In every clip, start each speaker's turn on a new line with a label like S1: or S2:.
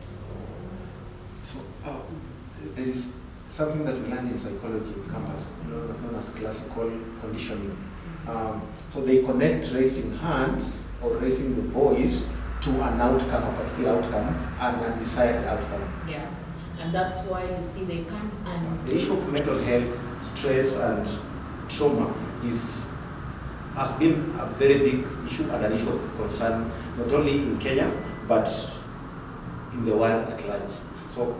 S1: it.
S2: So there is something that we learn in psychology in campus, known as classical conditioning. So they connect raising hands or raising the voice to an outcome, a particular outcome, an undesired outcome.
S1: Yeah, and that's why you see they can't
S2: The issue of mental health, stress, and trauma has been a very big issue and an issue of concern, not only in Kenya, but in the world at large. So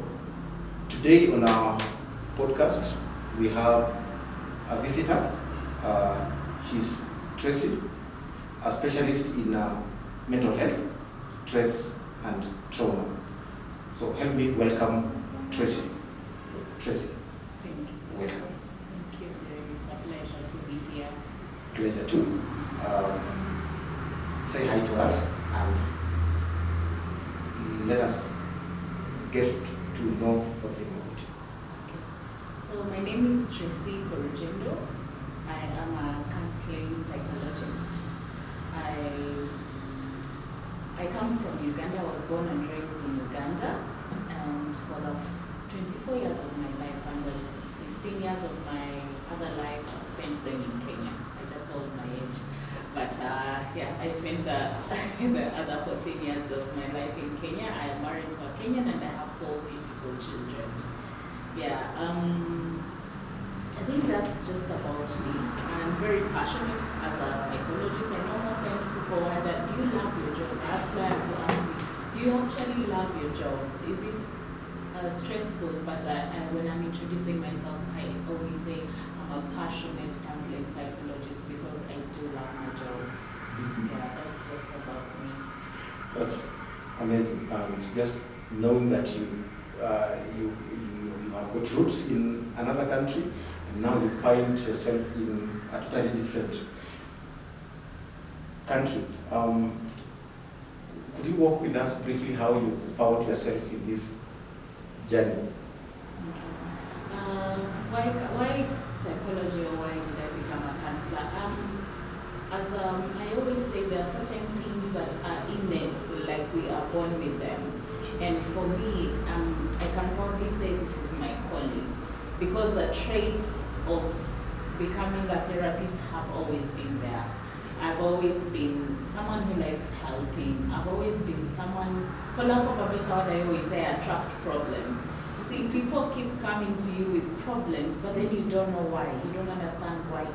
S2: today on our podcast, we have a visitor. She's Tracy, a specialist in mental health, stress, and trauma. So help me welcome Tracy. Tracy.
S1: Thank you.
S2: Welcome.
S1: Thank you, Cyril. It's a pleasure to be here.
S2: Pleasure too. Say hi to us and let us get to know something about you.
S1: So my name is Tracy Koryugendo. I am a counseling psychologist. I come from Uganda. I was born and raised in Uganda, and for the 24 years of my life and the 15 years of my other life, I've spent them in Kenya. I just told my age. But I spent the other 14 years of my life in Kenya. I am married to a Kenyan and I have 4 beautiful children. Yeah, I think that's just about me. I'm very passionate as a psychologist. I know most times people wonder, do you love your job? I have clients who ask me, do you actually love your job? Is it stressful? But when I'm introducing myself, I always say I'm a passionate counseling psychologist because I do love my job. Yeah, that's just about me.
S2: That's amazing. Just knowing that you have got roots in another country, and now you find yourself in a totally different country. Could you walk with us briefly how you found yourself in this journey?
S1: Okay. Why psychology, or why did I become a counselor? As I always say, there are certain things that are innate, like we are born with them. And for me, I can probably say this is my calling, because the traits of becoming a therapist have always been there. I've always been someone who likes helping. I've always been someone, for lack of a better word, I always say I attract problems. You see, people keep coming to you with problems, but then you don't know why. You don't understand why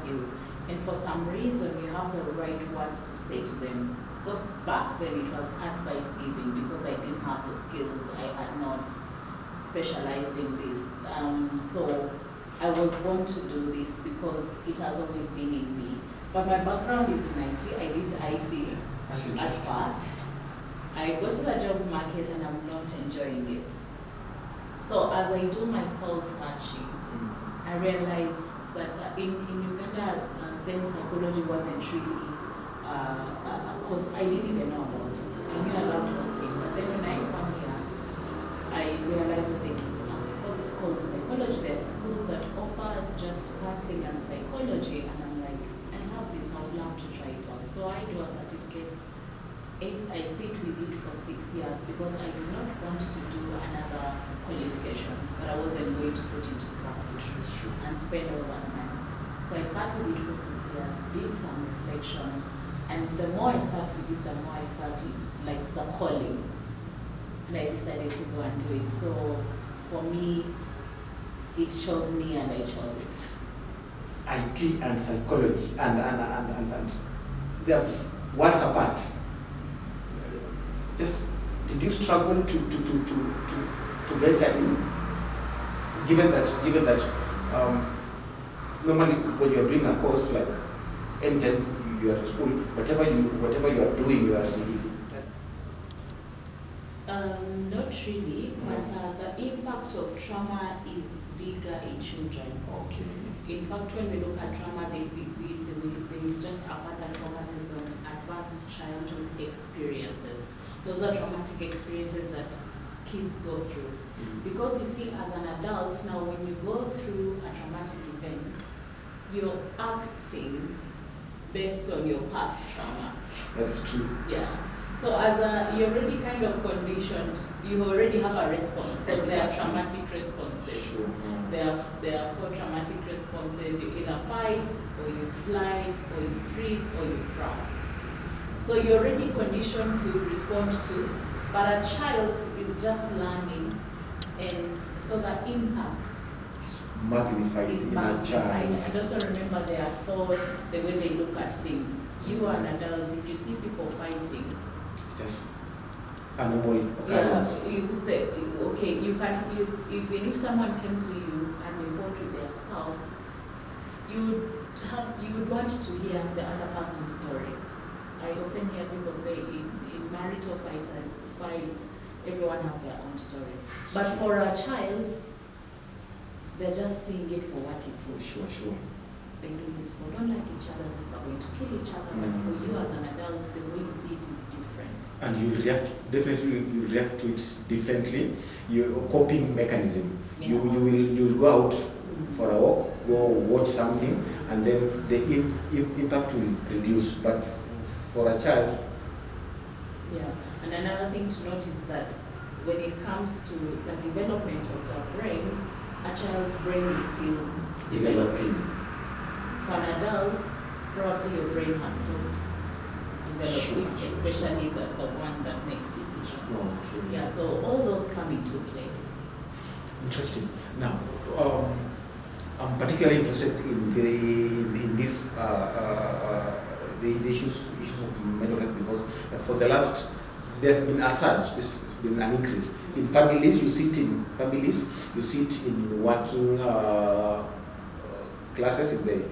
S1: and for some reason, you have the right words to say to them. Because back then it was advice giving, because I didn't have the skills. I had not specialized in this. So I was born to do this because it has always been in me. But my background is in IT. I did IT at first. I go to the job market and I'm not enjoying it. So as I do my soul searching, I realize that in Uganda, then psychology wasn't really a course. I didn't even know about it. I knew about helping, but then when I come here, I realized that there's courses called psychology. There are schools that offer just counseling and psychology, and I'm like, I love this. I would love to try it out. So I do a certificate. I sit with it for 6 years because I did not want to do another qualification that I wasn't going to put into practice and spend all that money. So I sat with it for 6 years, did some reflection, and the more I sat with it, the more I felt like the calling. And I decided to go and do it. So for me, it chose me and I chose it.
S2: IT and psychology and they are worlds apart. Just did you struggle to venture in? Given that normally when you are doing a course like M10, you are at school, whatever you are doing, you are really.
S1: Not really, but the impact of trauma is bigger in children.
S2: Okay.
S1: In fact, when we look at trauma, there is just a part that focuses on advanced childhood experiences. Those are traumatic experiences that kids go through. Because you see, as an adult, now when you go through a traumatic event, you're acting based on your past trauma.
S2: That's true.
S1: Yeah. So you're already kind of conditioned, you already have a response, because there are traumatic responses.
S2: Sure.
S1: There are 4 traumatic responses. You either fight, or you flight, or you freeze, or you frown. So you're already conditioned to respond to, but a child is just learning, and so the impact
S2: Magnified
S1: is
S2: in a
S1: magnified.
S2: child.
S1: And also remember their thoughts, the way they look at things. You are an adult, if you see people fighting,
S2: It's just a normal
S1: yeah,
S2: occurrence.
S1: you could say, okay, if someone came to you and they fought with their spouse, you would want to hear the other person's story. I often hear people say in marital fight, everyone has their own story. But for a child, they're just seeing it for what it is.
S2: Sure.
S1: Thinking these people don't like each other, these people are going to kill each other. But for you as an adult, the way you see it is different.
S2: And you react to it differently. Your coping mechanism.
S1: Yeah.
S2: You will go out for a walk, go watch something, and then the impact will reduce. But for a child,
S1: Yeah, and another thing to note is that when it comes to the development of the brain, a child's brain is still developing. For an adult, probably your brain has stopped developing, especially the one that makes decisions. Yeah, so all those come into play.
S2: Interesting. Now, I'm particularly interested in the issues of mental health, because for the last, there's been a surge. There's been an increase in families. You see it in families. You see it in working classes in the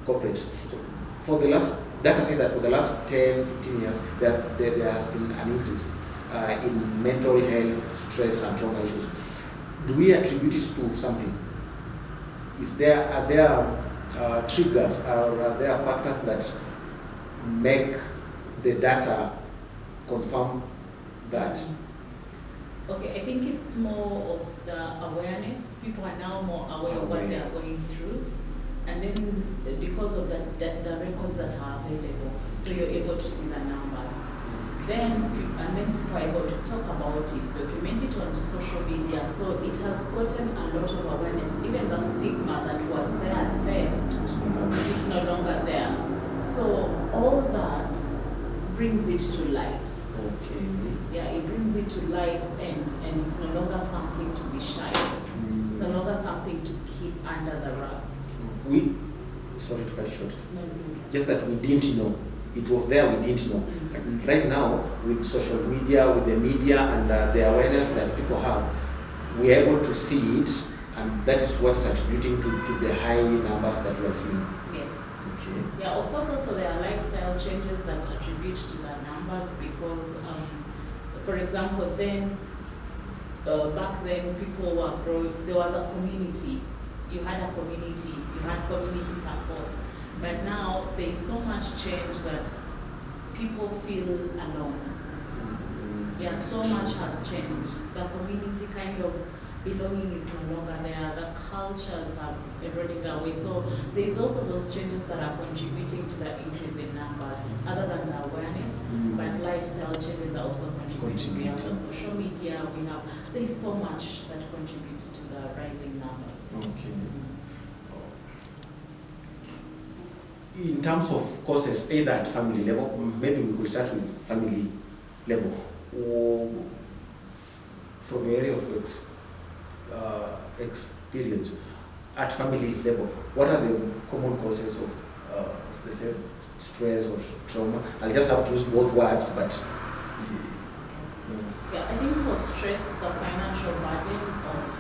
S2: corporates. So for the last, data say that for the last 10, 15 years, there has been an increase in mental health, stress, and trauma issues. Do we attribute it to something? Are there triggers, are there factors that make the data confirm that?
S1: Okay, I think it's more of the awareness. People are now more aware of what they are going through. And then because of the records that are available, so you're able to see the numbers. Then people are able to talk about it, document it on social media. So it has gotten a lot of awareness. Even the stigma that was there then, it's no longer there. So all that brings it to light.
S2: Okay.
S1: Yeah, it brings it to light, and it's no longer something to be shy of. It's no longer something to keep under the rug.
S2: Sorry to cut you short.
S1: No, it's okay.
S2: Just that we didn't know. It was there, we didn't know. But right now, with social media, with the media, and the awareness that people have, we are able to see it, and that is what is attributing to the high numbers that we are seeing.
S1: Yes.
S2: Okay.
S1: Yeah, of course, also there are lifestyle changes that attribute to the numbers, because, for example, back then, people were growing, there was a community. You had a community, you had community support. But now there is so much change that people feel alone. Yeah, so much has changed. The community kind of belonging is no longer there. The cultures have eroded away. So there is also those changes that are contributing to the increase in numbers, other than the awareness. But lifestyle changes are also contributing. We have the social media. There's so much that contributes to the rising numbers.
S2: Okay. In terms of causes, either at family level, maybe we could start with family level, or from the area of experience at family level. What are the common causes of the same stress or trauma? I'll just have to use both words, but
S1: yeah, I think for stress, the financial burden of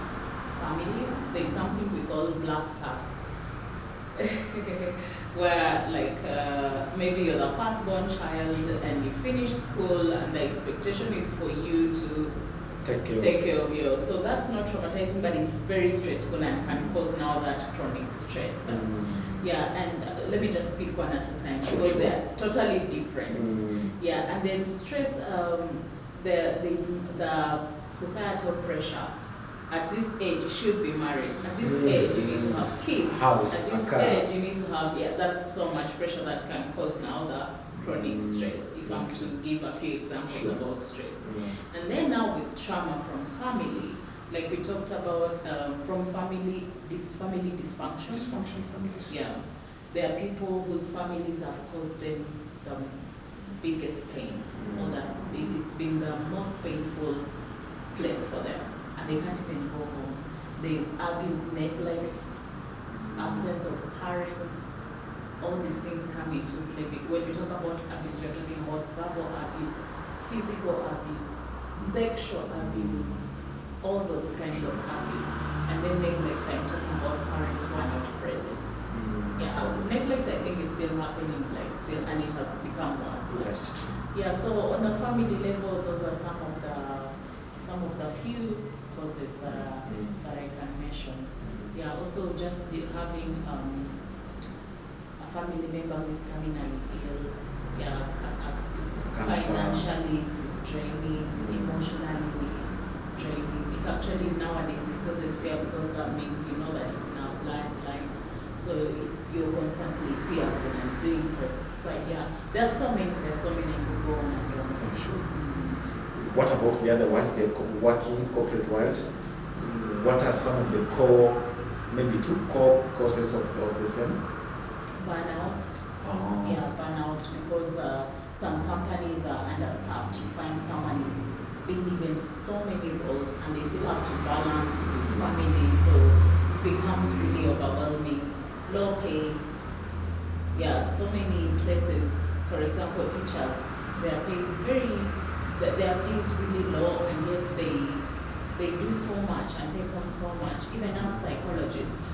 S1: families, there's something we call black tax. Where maybe you're the firstborn child and you finish school and the expectation is for you to take care of you. So that's not traumatizing, but it's very stressful and can cause now that chronic stress. Yeah, and let me just speak one at a time, because they're totally different. Yeah, and then stress, there's the societal pressure. At this age, you should be married. At this age, you need to have kids.
S2: House,
S1: at this age, you need to have, that's so much pressure that can cause now chronic stress, if I'm to give a few examples about stress. And then now with trauma from family, like we talked about from family dysfunction.
S2: Families.
S1: Yeah. There are people whose families have caused them the biggest pain, or it's been the most painful place for them, and they can't even go home. There's abuse, neglect, absence of parents, all these things come into play. When we talk about abuse, we're talking about verbal abuse, physical abuse, sexual abuse, all those kinds of abuse. And then neglect, I'm talking about parents who are not present. Yeah, neglect, I think it's still happening, and it has become worse.
S2: Yes.
S1: Yeah, so on a family level, those are some of the few causes that I can mention. Yeah, also just having a family member who is terminally ill. Yeah, financially it is draining, emotionally it's draining. It actually nowadays it causes fear because that means you know that it's in our bloodline. So you're constantly fearful and doing tests. So yeah, there's so many who go on and on.
S2: Okay, sure. What about the other one, the working corporate world? What are some of the maybe two core causes of the same?
S1: Burnout. Yeah, burnout, because some companies are understaffed. You find someone is being given so many roles and they still have to balance with family, so it becomes really overwhelming. Low pay. Yeah, so many places, for example, teachers, their pay is really low, and yet they do so much and take home so much. Even as psychologists,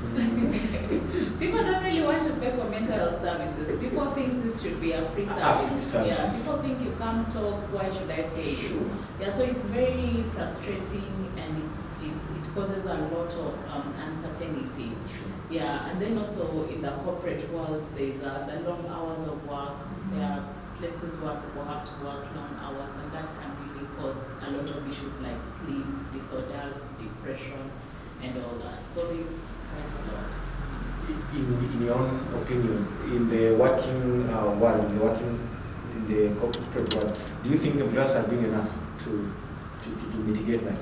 S1: people don't really want to pay for mental health services. People think this should be a free service. Yeah, people think you come talk, why should I pay you?
S2: Sure.
S1: Yeah, so it's very frustrating, and it causes a lot of uncertainty.
S2: Sure.
S1: Yeah, and then also in the corporate world, there's the long hours of work. There are places where people have to work long hours, and that can really cause a lot of issues like sleep disorders, depression, and all that. So there's quite a lot.
S2: In your own opinion, in the working world, in the corporate world, do you think employers are doing enough to mitigate that?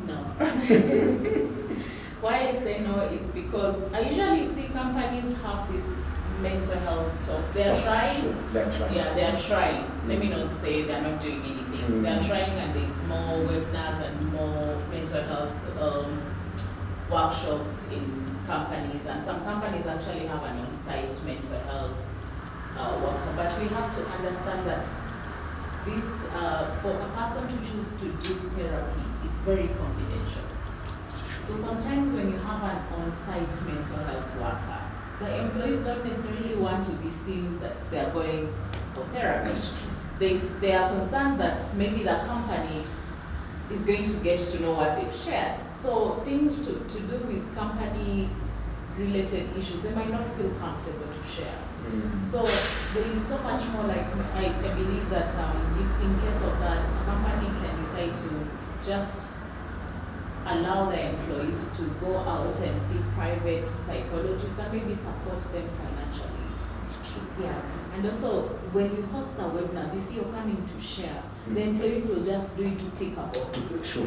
S1: No. Why I say no is because I usually see companies have this mental health talks. They are trying.
S2: Sure. They're trying.
S1: Yeah, they are trying. Let me not say they're not doing anything. They are trying, and there's more webinars and more mental health workshops in companies, and some companies actually have an on-site mental health worker. But we have to understand that this, for a person to choose to do therapy, it's very confidential. So sometimes when you have an on-site mental health worker, the employees don't necessarily want to be seen that they are going for therapy. They are concerned that maybe the company is going to get to know what they've shared. So things to do with company-related issues, they might not feel comfortable to share. So there is so much more, like I believe that if in case of that, a company can decide to just allow the employees to go out and see private psychologists and maybe support them financially. Yeah, and also when you host a webinar, you see you're coming to share, the employees will just do it to tick a box.
S2: Sure.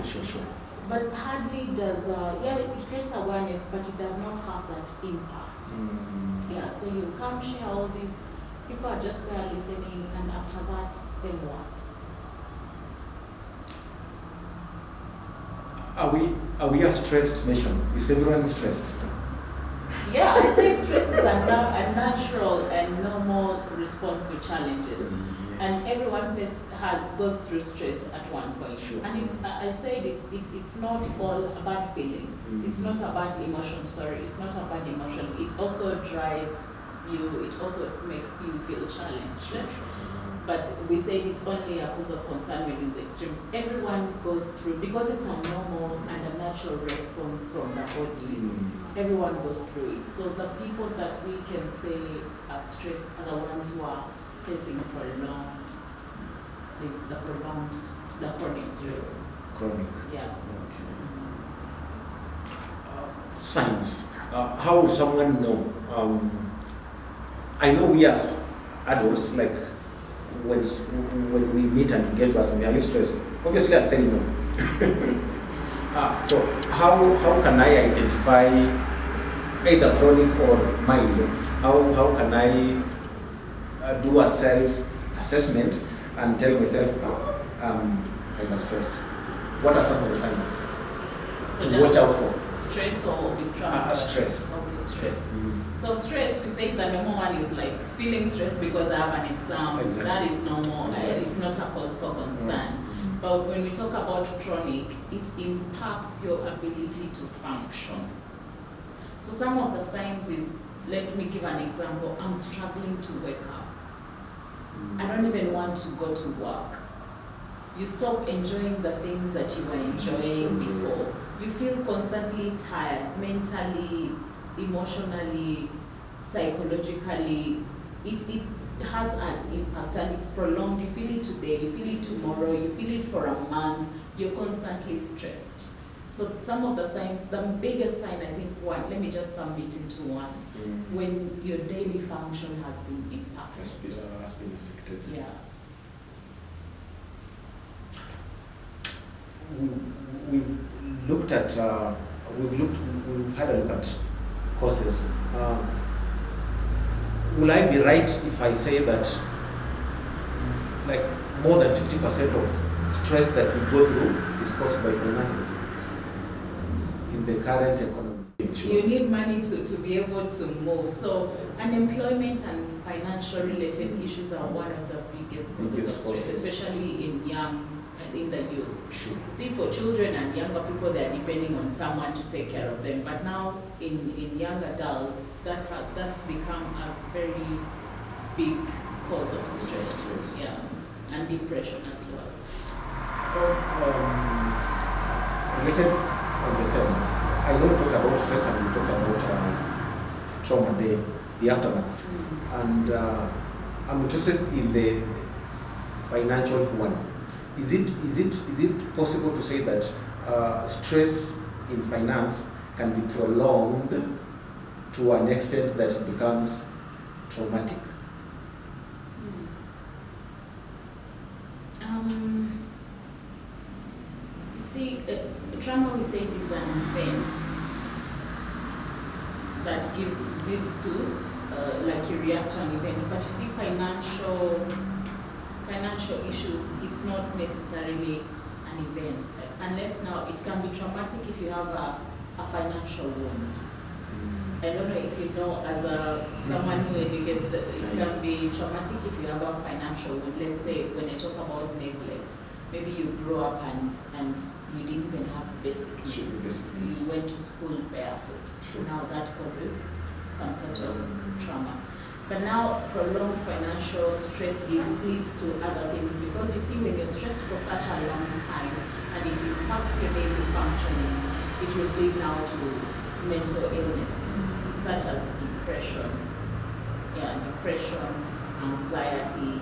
S1: But hardly does, it creates awareness, but it does not have that impact. Yeah, so you come share all these, people are just there listening, and after that, then what?
S2: Are we a stressed nation? Is everyone stressed?
S1: Yeah, I say stress is a natural and normal response to challenges.
S2: Yes.
S1: And everyone goes through stress at one point.
S2: Sure.
S1: And I said it's not all a bad feeling. It's not a bad emotion, it's not a bad emotion. It also drives you, it also makes you feel challenged.
S2: Sure.
S1: But we say it's only a cause of concern when it's extreme. Everyone goes through, because it's a normal and a natural response from the body. Everyone goes through it. So the people that we can say are stressed are the ones who are facing prolonged, the chronic stress.
S2: Chronic.
S1: Yeah.
S2: Okay. Signs. How will someone know? I know we as adults, like when we meet and you get to ask me, are you stressed? Obviously, I'd say no. So how can I identify either chronic or mild? How can I do a self-assessment and tell myself I'm kind of stressed? What are some of the signs
S1: So
S2: to watch out for?
S1: Stress or withdrawal?
S2: Stress.
S1: Okay, stress.
S2: Mm.
S1: So stress, we say the normal one is like feeling stressed because I have an exam.
S2: Exactly.
S1: That is normal.
S2: Exactly.
S1: It's not a cause for concern.
S2: Mm.
S1: But when we talk about chronic, it impacts your ability to function. So some of the signs is, let me give an example. I'm struggling to wake up. I don't even want to go to work. You stop enjoying the things that you were enjoying before. You feel constantly tired, mentally, emotionally, psychologically. It has an impact and it's prolonged. You feel it today, you feel it tomorrow, you feel it for a month. You're constantly stressed. So some of the signs, the biggest sign, I think, one, let me just sum it into one. When your daily function has been impacted.
S2: Has been affected.
S1: Yeah.
S2: We've looked at, we've had a look at causes. Will I be right if I say that like more than 50% of stress that we go through is caused by finances in the current economy?
S1: You need money to be able to move. So unemployment and financial related issues are one of the biggest causes of stress, especially in the youth.
S2: Sure.
S1: See, for children and younger people, they are depending on someone to take care of them. But now, in young adults, that's become a very big cause of stress. Yeah, and depression as well.
S2: Related on the same, I know we talked about stress and we talked about trauma, the aftermath, and I'm interested in the financial one. Is it possible to say that stress in finance can be prolonged to an extent that it becomes traumatic?
S1: You see, trauma, we say, is an event that leads to, like you react to an event. But you see, financial issues, it's not necessarily an event, unless now it can be traumatic if you have a financial wound. I don't know if you know, as someone who educates, that it can be traumatic if you have a financial wound. Let's say when I talk about neglect, maybe you grew up and you didn't even have basic needs. You went to school barefoot. Now that causes some sort of trauma. But now prolonged financial stress leads to other things, because you see, when you're stressed for such a long time and it impacts your daily functioning, it will lead now to mental illness, such as depression, anxiety,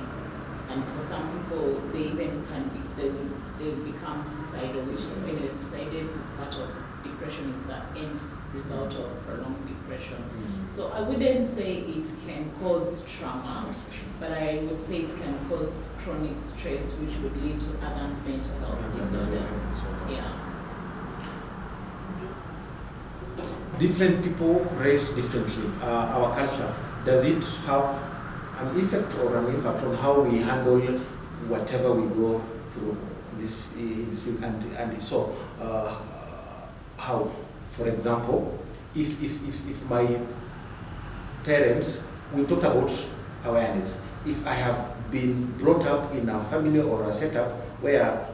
S1: and for some people they will become suicidal, which is when you're suicided, it's part of depression, it's the end result of prolonged depression. So I wouldn't say it can cause trauma, but I would say it can cause chronic stress, which would lead to other mental health disorders. Yeah.
S2: Different people raised differently. Our culture, does it have an effect or an impact on how we handle whatever we go through in this field? And if so, how? For example, if my parents, we talked about awareness. If I have been brought up in a family or a setup where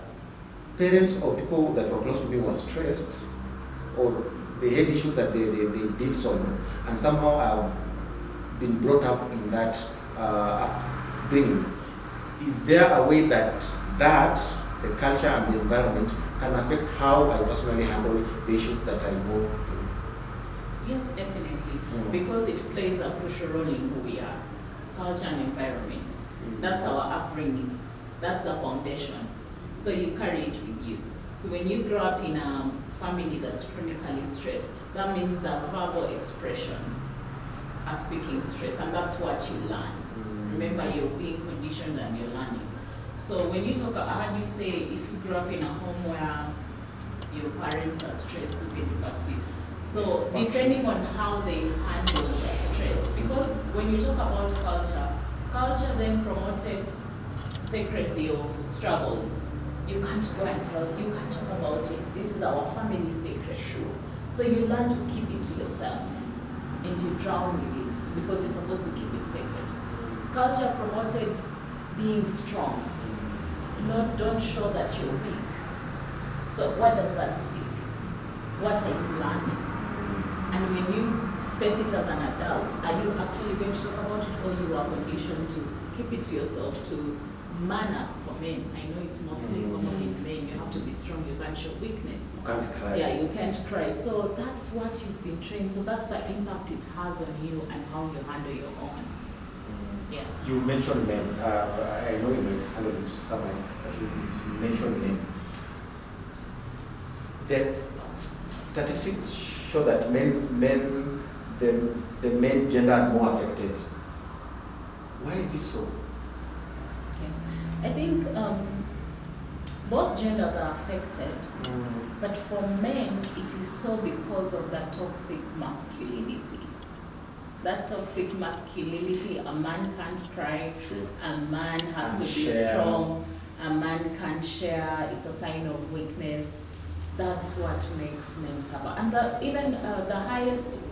S2: parents or people that were close to me were stressed, or they had issues that they did solve, and somehow I've been brought up in that upbringing, is there a way that the culture and the environment can affect how I personally handle the issues that I go through?
S1: Yes, definitely. Because it plays a crucial role in who we are. Culture and environment. That's our upbringing. That's the foundation. So you carry it with you. So when you grow up in a family that's chronically stressed, that means that verbal expressions are speaking stress, and that's what you learn. Remember, you're being conditioned and you're learning. So when you talk, I heard you say if you grew up in a home where your parents are stressed, it can impact you. So depending on how they handle the stress, because when you talk about culture then promoted secrecy of struggles. You can't go and tell, you can't talk about it. This is our family secret.
S2: Sure.
S1: So you learn to keep it to yourself and you drown with it because you're supposed to keep it secret. Culture promoted being strong. Don't show that you're weak. So what does that speak? What are you learning? And when you face it as an adult, are you actually going to talk about it, or you are conditioned to keep it to yourself, to man up for men? I know it's mostly common in men. You have to be strong, you can't show weakness.
S2: You can't cry.
S1: Yeah, you can't cry. So that's what you've been trained. So that's the impact it has on you and how you handle your own. Yeah.
S2: You mentioned men. I know you might handle it somewhere, but you mentioned men. The statistics show that the men gender are more affected. Why is it so?
S1: Okay. I think both genders are affected, but for men it is so because of that toxic masculinity. That toxic masculinity, a man can't cry,
S2: True.
S1: A man has to be strong, a man can't share, it's a sign of weakness. That's what makes men suffer. And even the highest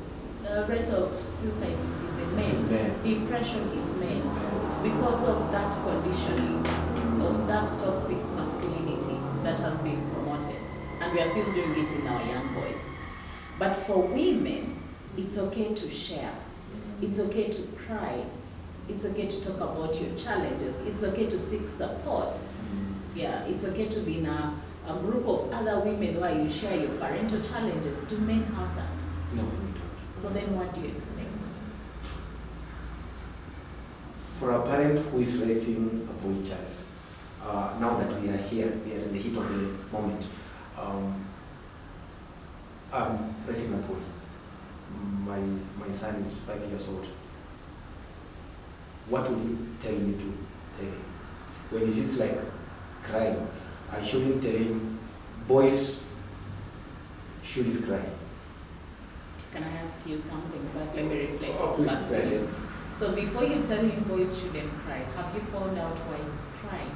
S1: rate of suicide is in men. Depression is men. It's because of that conditioning, of that toxic masculinity that has been promoted. And we are still doing it in our young boys. But for women, it's okay to share. It's okay to cry. It's okay to talk about your challenges. It's okay to seek support. Yeah, it's okay to be in a group of other women where you share your parental challenges. Do men have that?
S2: No, we don't.
S1: So then what do you expect?
S2: For a parent who is raising a boy child, now that we are here, we are in the heat of the moment, I'm raising a boy. My son is 5 years old. What will you tell me to tell him? When he feels like crying, I shouldn't tell him, boys shouldn't cry.
S1: Can I ask you something back? Let me reflect.
S2: Oh, please
S1: back
S2: go
S1: to you.
S2: ahead.
S1: So before you tell him boys shouldn't cry, have you found out why he's crying?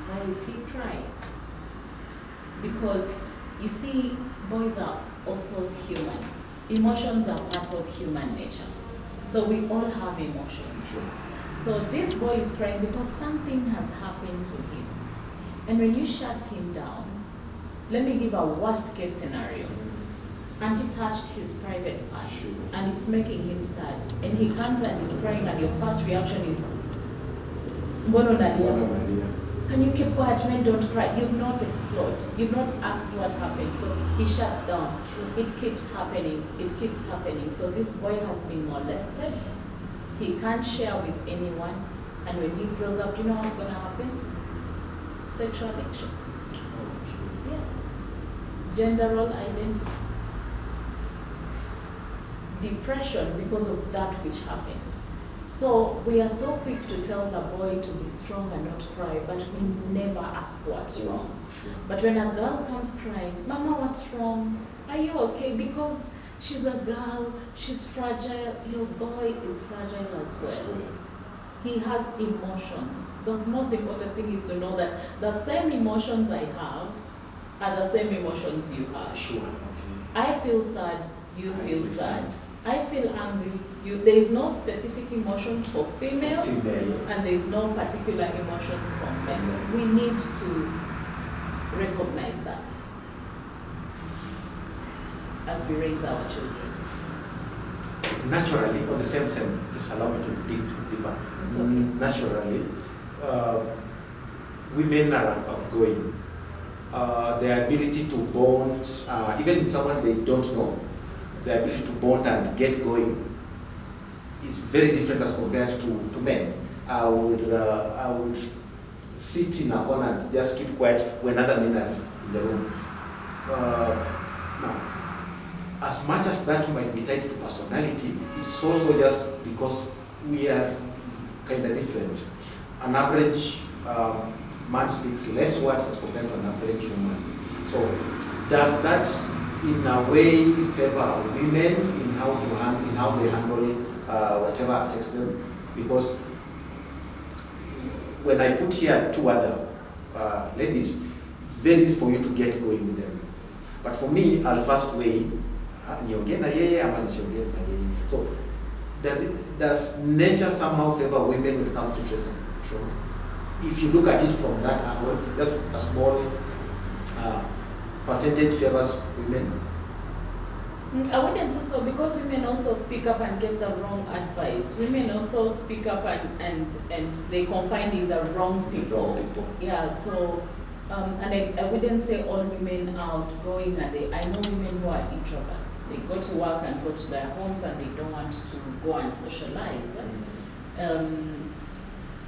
S1: Why is he crying? Because you see, boys are also human. Emotions are part of human nature. So we all have emotions.
S2: Sure.
S1: So this boy is crying because something has happened to him. And when you shut him down, let me give a worst case scenario. Auntie touched his private parts,
S2: Sure.
S1: and it's making him sad. And he comes and is crying, and your first reaction is, "Mbono nalia?" Can you keep quiet, men, don't cry. You've not explored. You've not asked what happened. So he shuts down.
S2: Sure.
S1: It keeps happening. It keeps happening. So this boy has been molested. He can't share with anyone. And when he grows up, do you know what's going to happen? Sexual addiction. Yes. Gender role identity. Depression because of that which happened. So we are so quick to tell the boy to be strong and not cry, but we never ask what's wrong.
S2: Sure.
S1: But when a girl comes crying, "Mama, what's wrong? Are you okay?" Because she's a girl, she's fragile. Your boy is fragile as well. He has emotions. The most important thing is to know that the same emotions I have are the same emotions you have.
S2: Sure. Okay.
S1: I feel sad, you feel sad. I feel angry. There is no specific emotions for females, and there is no particular emotions for men. We need to recognize that as we raise our children.
S2: Naturally, on the same, just allow me to dig deeper.
S1: It's okay.
S2: Naturally, women are outgoing. Their ability to bond, even with someone they don't know, their ability to bond and get going is very different as compared to men. I would sit in a corner and just keep quiet when other men are in the room. Now, as much as that might be tied to personality, it's also just because we are kind of different. An average man speaks less words as compared to an average woman. So does that in a way favor women in how they handle whatever affects them? Because when I put here two other ladies, it's very easy for you to get going with them. But for me, I'll first weigh niongee na yeye ama nisiongee na yeye. So does nature somehow favor women when it comes to stress and trauma? If you look at it from that angle, just a small percentage favors women.
S1: I wouldn't say so, because women also speak up and get the wrong advice. Women also speak up and they confide in the wrong people. Yeah, so and I wouldn't say all women are outgoing, and I know women who are introverts. They go to work and go to their homes and they don't want to go and socialize.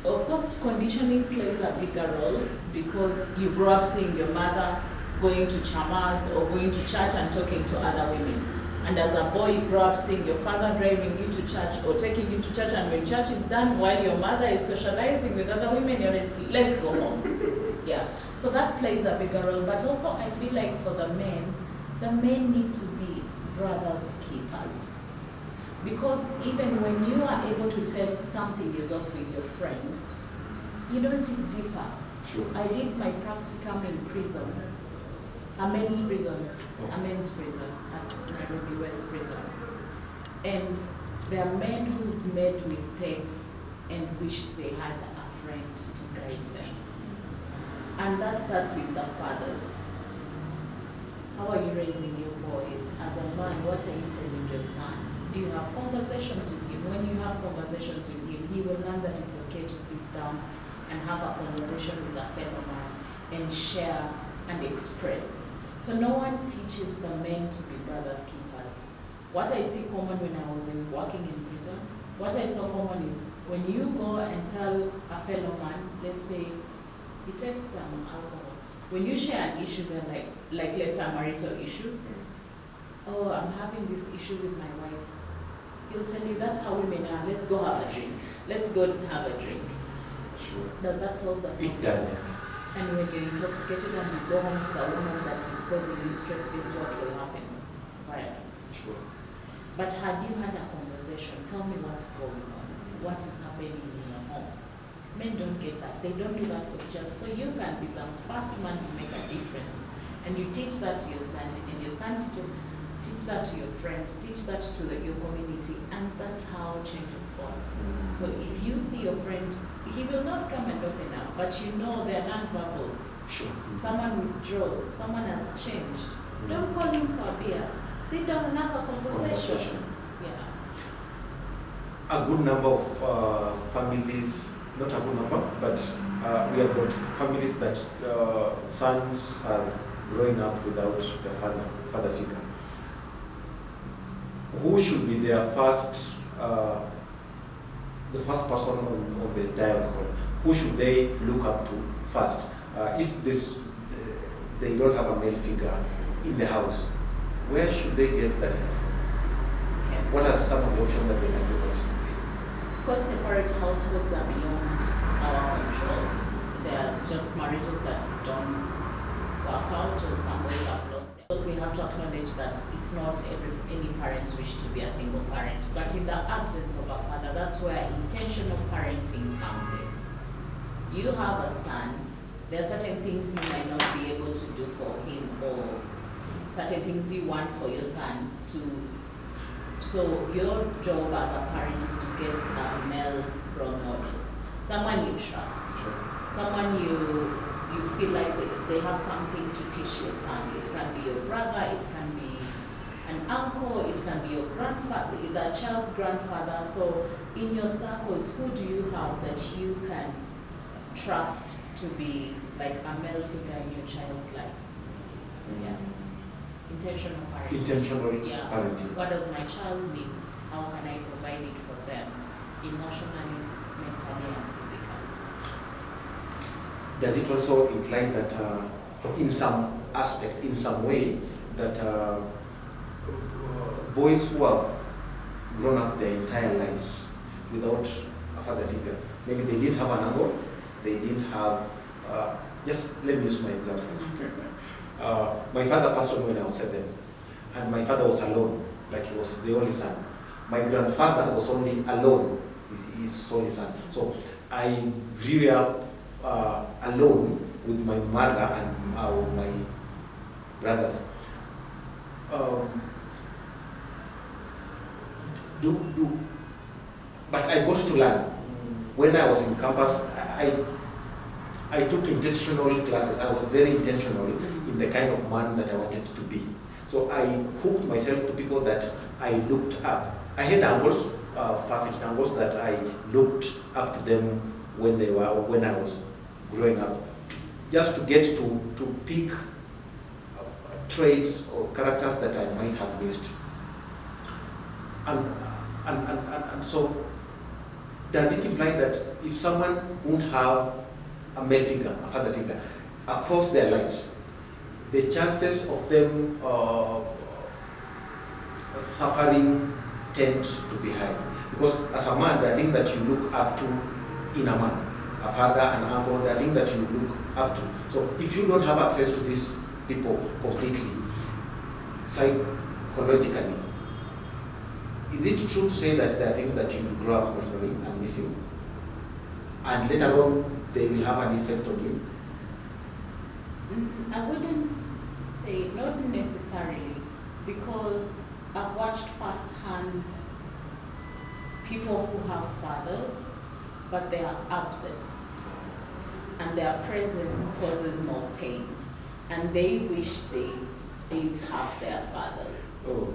S1: Of course, conditioning plays a bigger role, because you grow up seeing your mother going to chamas or going to church and talking to other women. And as a boy, you grow up seeing your father driving you to church or taking you to church, and when church is done, while your mother is socializing with other women, you're like, let's go home. Yeah, so that plays a bigger role. But also, I feel like for the men need to be brothers keepers. Because even when you are able to tell something is off with your friend, you don't dig deeper.
S2: Sure.
S1: I did my practicum in prison, a men's prison at Nairobi West Prison. And there are men who've made mistakes and wished they had a friend to guide them. And that starts with the fathers. How are you raising your boys? As a man, what are you telling your son? Do you have conversations with him? When you have conversations with him, he will learn that it's okay to sit down and have a conversation with a fellow man and share and express. So no one teaches the men to be brothers keepers. What I see common when I was working in prison, what I saw common is when you go and tell a fellow man, let's say he takes some alcohol. When you share an issue, they're like let's say a marital issue. Oh, I'm having this issue with my wife. He'll tell you that's how women are. Let's go have a drink. Let's go have a drink.
S2: Sure.
S1: Does that solve the problem?
S2: It doesn't.
S1: And when you're intoxicated and you go home to the woman that is causing you stress, guess what will happen? Violence.
S2: Sure.
S1: But had you had a conversation, tell me what's going on. What is happening in your home? Men don't get that. They don't do that for each other. So you can be the first man to make a difference. And you teach that to your son, and your son teach that to your friends, teach that to your community, and that's how change is born. So if you see your friend, he will not come and open up, but you know there are non-verbals.
S2: Sure.
S1: Someone withdraws, someone has changed. Don't call him for a beer. Sit down and have a conversation. Yeah.
S2: A good number of families, not a good number, but we have got families that sons are growing up without their father figure. Who should be their first, the first person on the dialogue? Who should they look up to first? If they don't have a male figure in the house, where should they get that help from?
S1: Okay.
S2: What are some of the options that they can look at?
S1: Of course, separate households are beyond our control. There are just marriages that don't work out, or some boys have lost their. We have to acknowledge that it's not any parents wish to be a single parent, but in the absence of a father, that's where intentional parenting comes in. You have a son, there are certain things you might not be able to do for him, or certain things you want for your son to. So your job as a parent is to get a male role model, someone you trust, someone you feel like they have something to teach your son. It can be your brother, it can be an uncle, it can be your grandfather, the child's grandfather. So in your circles, who do you have that you can trust to be like a male figure in your child's life? Yeah. Intentional parenting.
S2: Intentional
S1: parenting. What does my child need? How can I provide it for them? Emotionally, mentally, and physically.
S2: Does it also imply that in some aspect, in some way, that boys who have grown up their entire lives without a father figure. Maybe they didn't have an uncle, they didn't have, just let me use my example. My father passed on when I was 7, and my father was alone, like he was the only son. My grandfather was only alone, his only son. So I grew up alone with my mother and my brothers. But I got to learn. When I was in campus, I took intentional classes. I was very intentional in the kind of man that I wanted to be. So I hooked myself to people that I looked up. I had uncles, far-fetched uncles, that I looked up to them when I was growing up, just to get to pick traits or characters that I might have missed. And so, does it imply that if someone won't have a male figure, a father figure, across their lives, the chances of them suffering tend to be high? Because as a man, the thing that you look up to in a man, a father, an uncle, the thing that you look up to. So if you don't have access to these people completely, psychologically, is it true to say that the thing that you grow up not knowing and missing, and later on they will have an effect on you?
S1: I wouldn't say, not necessarily, because I've watched firsthand people who have fathers, but they are absent, and their presence causes more pain, and they wish they did have their fathers.
S2: Oh.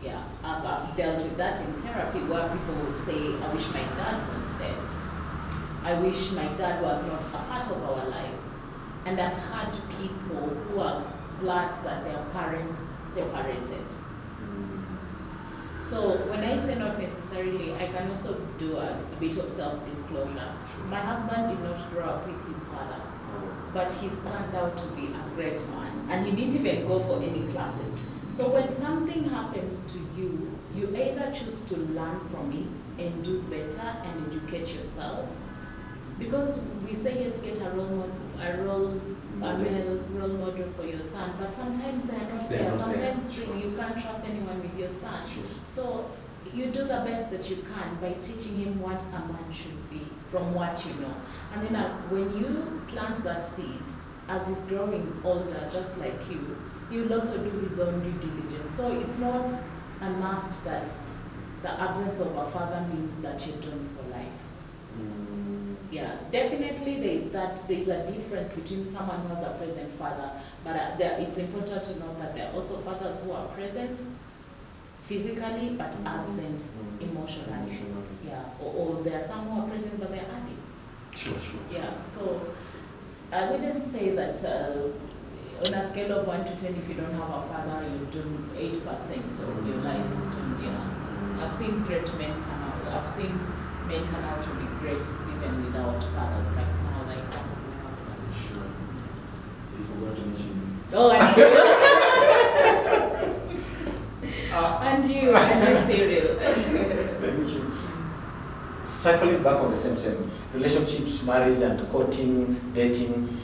S1: Yeah, I've dealt with that in therapy, where people would say, I wish my dad was dead. I wish my dad was not a part of our lives. And I've had people who are glad that their parents separated. So when I say not necessarily, I can also do a bit of self-disclosure. My husband did not grow up with his father, but he's turned out to be a great man, and he didn't even go for any classes. So when something happens to you, you either choose to learn from it and do better and educate yourself. Because we say yes, get a male role model for your son, but sometimes they are not there. Sometimes you can't trust anyone with your son.
S2: Sure.
S1: So you do the best that you can by teaching him what a man should be from what you know. And then when you plant that seed, as he's growing older, just like you, he will also do his own due diligence. So it's not a must that the absence of a father means that you're doomed for life. Yeah, definitely there's a difference between someone who has a present father, but it's important to know that there are also fathers who are present physically but absent emotionally. Yeah, or there are some who are present but they're addicts.
S2: Sure.
S1: Yeah, so I wouldn't say that on a scale of 1 to 10, if you don't have a father, you're doomed. 8% of your life is doomed. Yeah, I've seen great men turn out. I've seen men turn out to be great even without fathers, like now, like some of my husband.
S2: Sure. You forgot to mention me.
S1: Oh, and you. And you, Cyril.
S2: Circling back on the same relationships, marriage and courting, dating.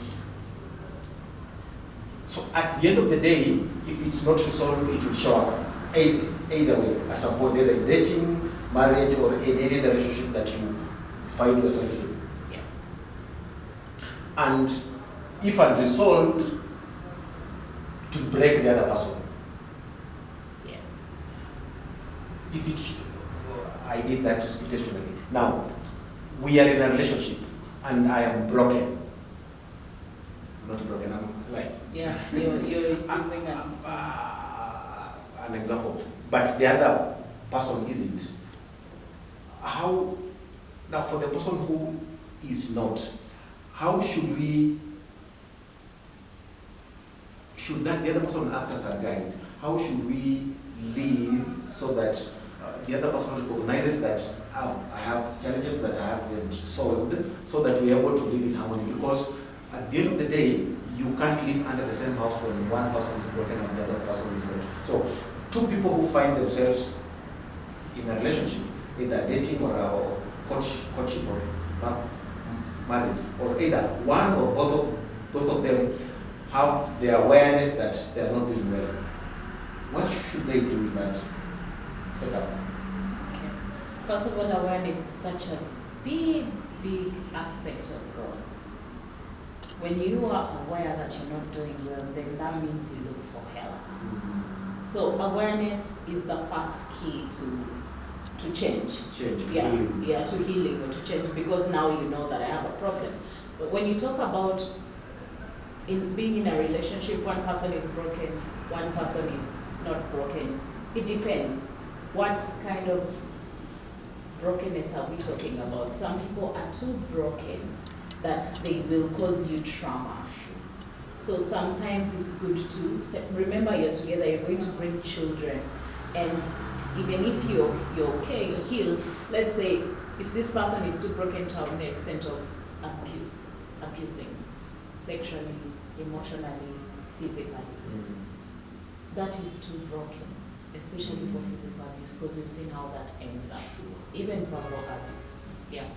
S2: So at the end of the day, if it's not resolved, it will show up either way, at some point, either in dating, marriage, or in any other relationship that you find yourself in.
S1: Yes.
S2: And if unresolved, to break the other person.
S1: Yes.
S2: If I did that intentionally. Now, we are in a relationship, and I am broken. Not broken, I'm like.
S1: Yeah, you're using
S2: an example, but the other person isn't. How, now for the person who is not, how should that the other person act as a guide? How should we live so that the other person recognizes that I have challenges that I haven't solved, so that we are able to live in harmony? Because at the end of the day, you can't live under the same house when one person is broken and the other person is not. So two people who find themselves in a relationship, either dating or courtship or marriage, or either one or both of them have the awareness that they are not doing well, what should they do in that setup?
S1: Okay. First of all, awareness is such a big aspect of growth. When you are aware that you're not doing well, then that means you look for help. So awareness is the first key to change.
S2: Healing.
S1: Yeah, to healing or to change, because now you know that I have a problem. But when you talk about being in a relationship, one person is broken, one person is not broken. It depends. What kind of brokenness are we talking about? Some people are too broken that they will cause you trauma. So sometimes it's good to remember you're together, you're going to bring children, and even if you're okay, you're healed, let's say if this person is too broken to an extent of abusing sexually, emotionally, physically, that is too broken, especially for physical abuse, because we've seen how that ends up, even verbal abuse. Yeah.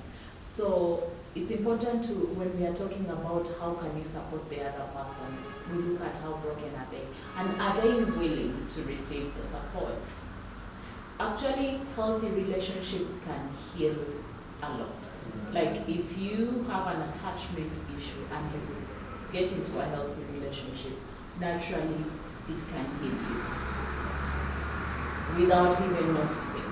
S1: So it's important to, when we are talking about how can you support the other person, we look at how broken are they, and are they willing to receive the support. Actually, healthy relationships can heal a lot. Like if you have an attachment issue and you get into a healthy relationship, naturally it can heal you without even noticing.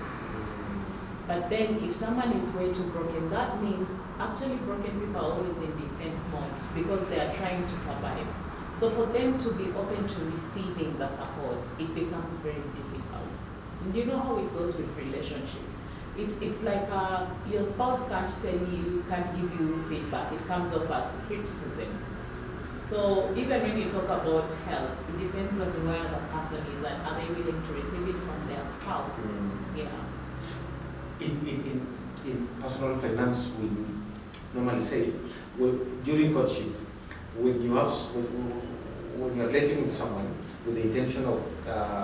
S1: But then if someone is way too broken, that means actually broken people are always in defense mode because they are trying to survive. So for them to be open to receiving the support, it becomes very difficult. And you know how it goes with relationships. It's like your spouse can't tell you, can't give you feedback. It comes off as criticism. So even when you talk about help, it depends on where the person is and are they willing to receive it from their spouse. Yeah.
S2: In personal finance, we normally say, during courtship, when you are dating with someone with the intention of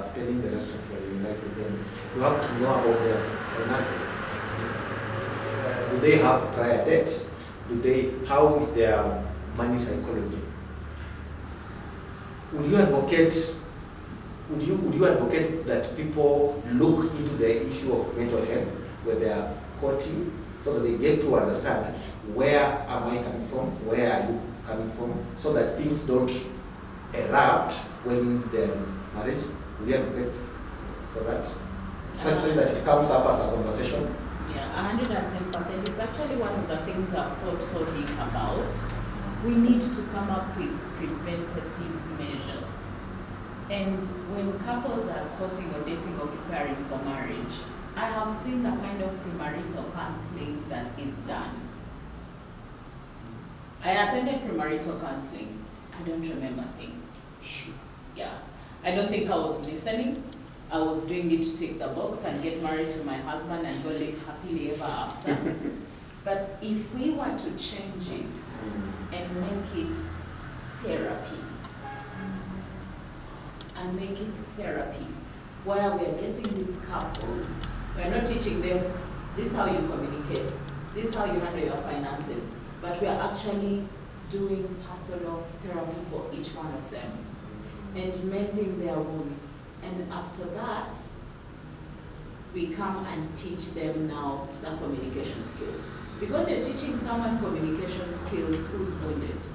S2: spending the rest of your life with them, you have to know about their finances. Do they have prior debt? How is their money psychology? Would you advocate that people look into the issue of mental health where they are courting, so that they get to understand where am I coming from, where are you coming from, so that things don't erupt when they're in marriage? Would you advocate for that? Such that it comes up as a conversation?
S1: Yeah, 110%. It's actually one of the things I've thought so deep about. We need to come up with preventative measures. And when couples are courting or dating or preparing for marriage, I have seen the kind of premarital counseling that is done. I attended premarital counseling. I don't remember a thing.
S2: Sure.
S1: Yeah. I don't think I was listening. I was doing it to tick the box and get married to my husband and go live happily ever after. But if we want to change it and make it therapy, where we are getting these couples, we are not teaching them, this is how you communicate, this is how you handle your finances, but we are actually doing personal therapy for each one of them and mending their wounds. And after that, we come and teach them now the communication skills. Because you're teaching someone communication skills who's wounded.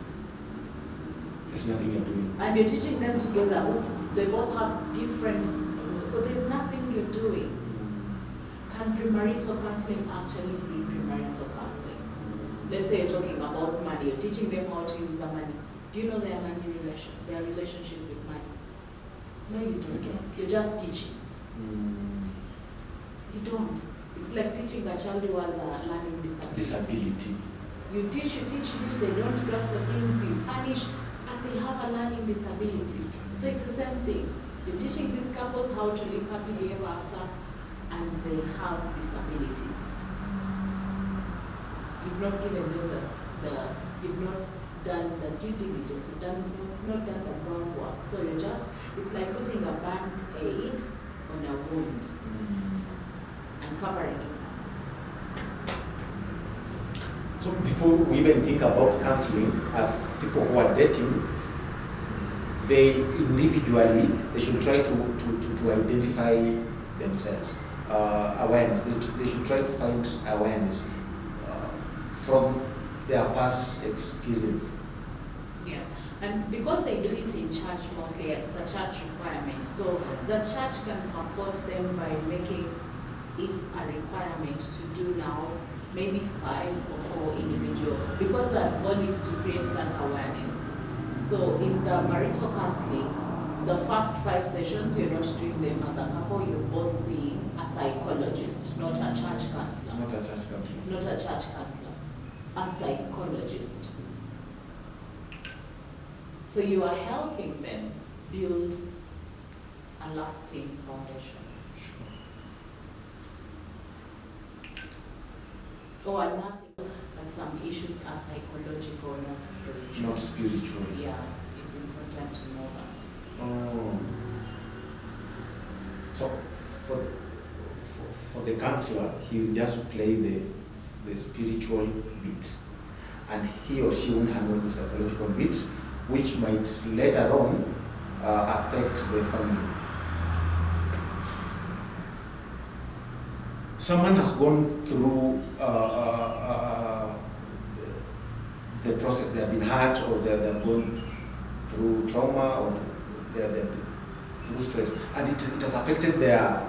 S2: There's nothing you're doing.
S1: And you're teaching them together. They both have different, so there's nothing you're doing. Can premarital counseling actually be premarital counseling? Let's say you're talking about money, you're teaching them how to use the money. Do you know their relationship with money? No, you don't. You're just teaching. You don't. It's like teaching a child who has a learning disability. You teach, they don't grasp the things, you punish, and they have a learning disability. So it's the same thing. You're teaching these couples how to live happily ever after, and they have disabilities. You've not given them you've not done the due diligence, you've not done the groundwork. So it's like putting a band-aid on a wound and covering it up.
S2: So before we even think about counseling, as people who are dating, they individually, they should try to identify themselves. Awareness, they should try to find awareness from their past experience.
S1: Yeah, and because they do it in church mostly, it's a church requirement. So the church can support them by making it a requirement to do now maybe 5 or 4 individual, because the goal is to create that awareness. So in the marital counseling, the first 5 sessions, you're not doing them as a couple, you're both seeing a psychologist, not a church counselor.
S2: Not a church counselor.
S1: Not a church counselor, a psychologist. So you are helping them build a lasting foundation.
S2: Sure.
S1: Or nothing, but some issues are psychological, not spiritual.
S2: Not spiritual.
S1: Yeah, it's important to know that.
S2: Oh. So for the counselor, he will just play the spiritual bit, and he or she won't handle the psychological bit, which might later on affect the family. Someone has gone through the process, they have been hurt, or they have gone through trauma, or they have through stress, and it has affected their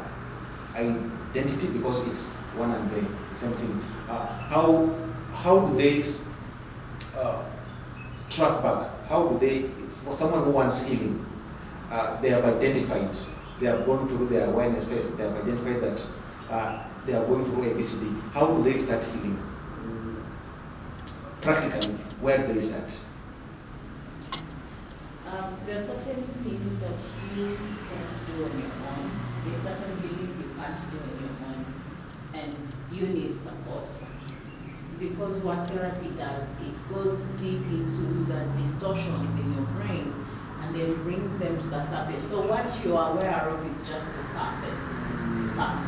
S2: identity, because it's one and the same thing. How do they track back? How do they, for someone who wants healing, they have identified, they have gone through their awareness phase, they have identified that they are going through ABCD. How do they start healing? Practically, where do they start?
S1: There are certain things that you can't do on your own. There are certain things you can't do on your own, and you need support. Because what therapy does, it goes deep into the distortions in your brain and then brings them to the surface. So what you are aware of is just the surface stuff.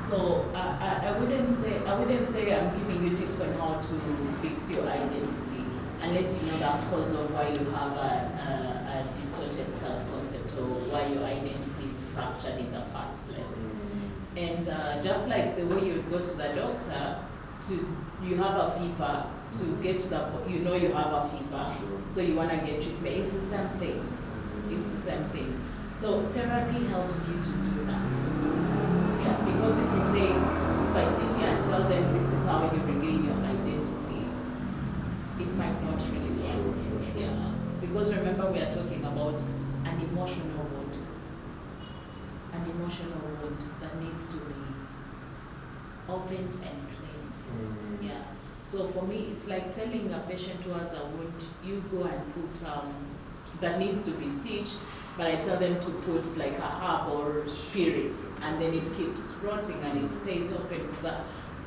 S1: So I wouldn't say I'm giving you tips on how to fix your identity, unless you know the cause of why you have a distorted self-concept, or why your identity is fractured in the first place. And just like the way you go to the doctor, you have a fever, to get to the, you have a fever,
S2: Sure.
S1: So you want to get treatment. It's the same thing. It's the same thing. So therapy helps you to do that. Yeah, because if I sit here and tell them this is how you regain your identity, it might not really work.
S2: Sure.
S1: Yeah, because remember, we are talking about an emotional wound. An emotional wound that needs to be opened and cleaned. Yeah. So for me, it's like telling a patient who has a wound, you go and put that needs to be stitched, but I tell them to put like a herb or spirit, and then it keeps rotting and it stays open.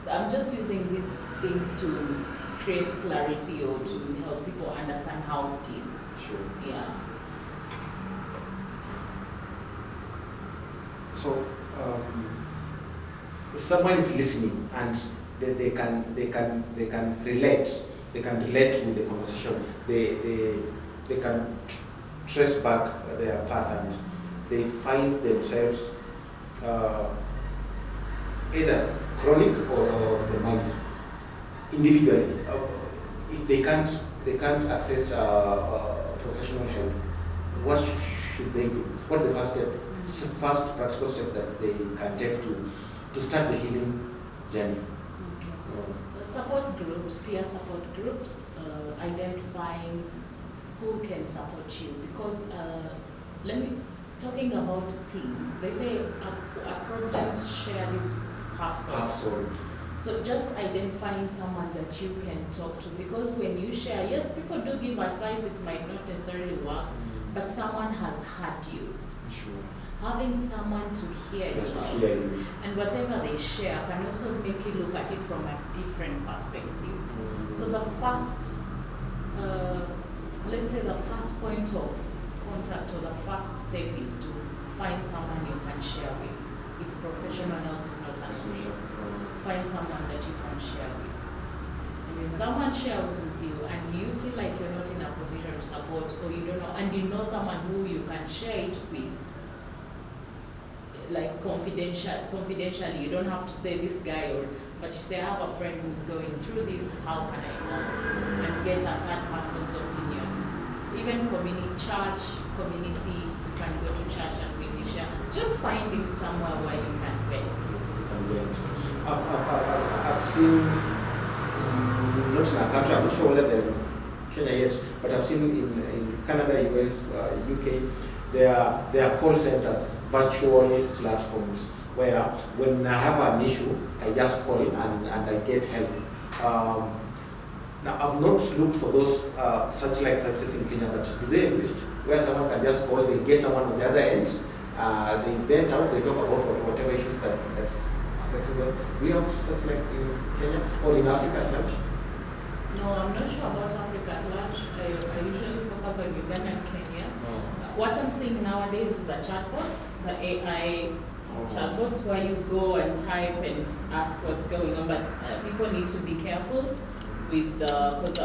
S1: I'm just using these things to create clarity, or to help people understand how deep.
S2: Sure.
S1: Yeah.
S2: So someone is listening, and they can relate. They can relate to the conversation. They can trace back their path, and they find themselves either chronic or the mind individually. If they can't access professional help, what should they do? What is the first step? First practical step that they can take to start the healing journey.
S1: Okay. Support groups, peer support groups, identifying who can support you, because talking about things, they say a problem shared is half solved. So just identifying someone that you can talk to, because when you share, yes, people do give advice, it might not necessarily work, but someone has heard you.
S2: Sure.
S1: Having someone to hear you out, and whatever they share can also make you look at it from a different perspective. So the first, let's say the first point of contact, or the first step, is to find someone you can share with. If professional help is not an option, find someone that you can share with. And when someone shares with you and you feel like you're not in a position to support, or you don't know, and you know someone who you can share it with, like confidentially, you don't have to say this guy, but you say, I have a friend who's going through this, how can I help? And get a third person's opinion. Even church, community, you can go to church and maybe share. Just finding somewhere where you can vent.
S2: I've seen, not in our country, I'm not sure whether they're in Kenya yet, but I've seen in Canada, US, UK, there are call centers, virtual platforms, where when I have an issue, I just call and I get help. Now, I've not looked for those such like services in Kenya, but do they exist? Where someone can just call, they get someone on the other end, they vent out, they talk about whatever issues that's affecting them. Do we have such like in Kenya or in Africa at large?
S1: No, I'm not sure about Africa at large. I usually focus on Uganda and Kenya. What I'm seeing nowadays is the chatbots, the AI chatbots, where you go and type and ask what's going on. But people need to be careful with because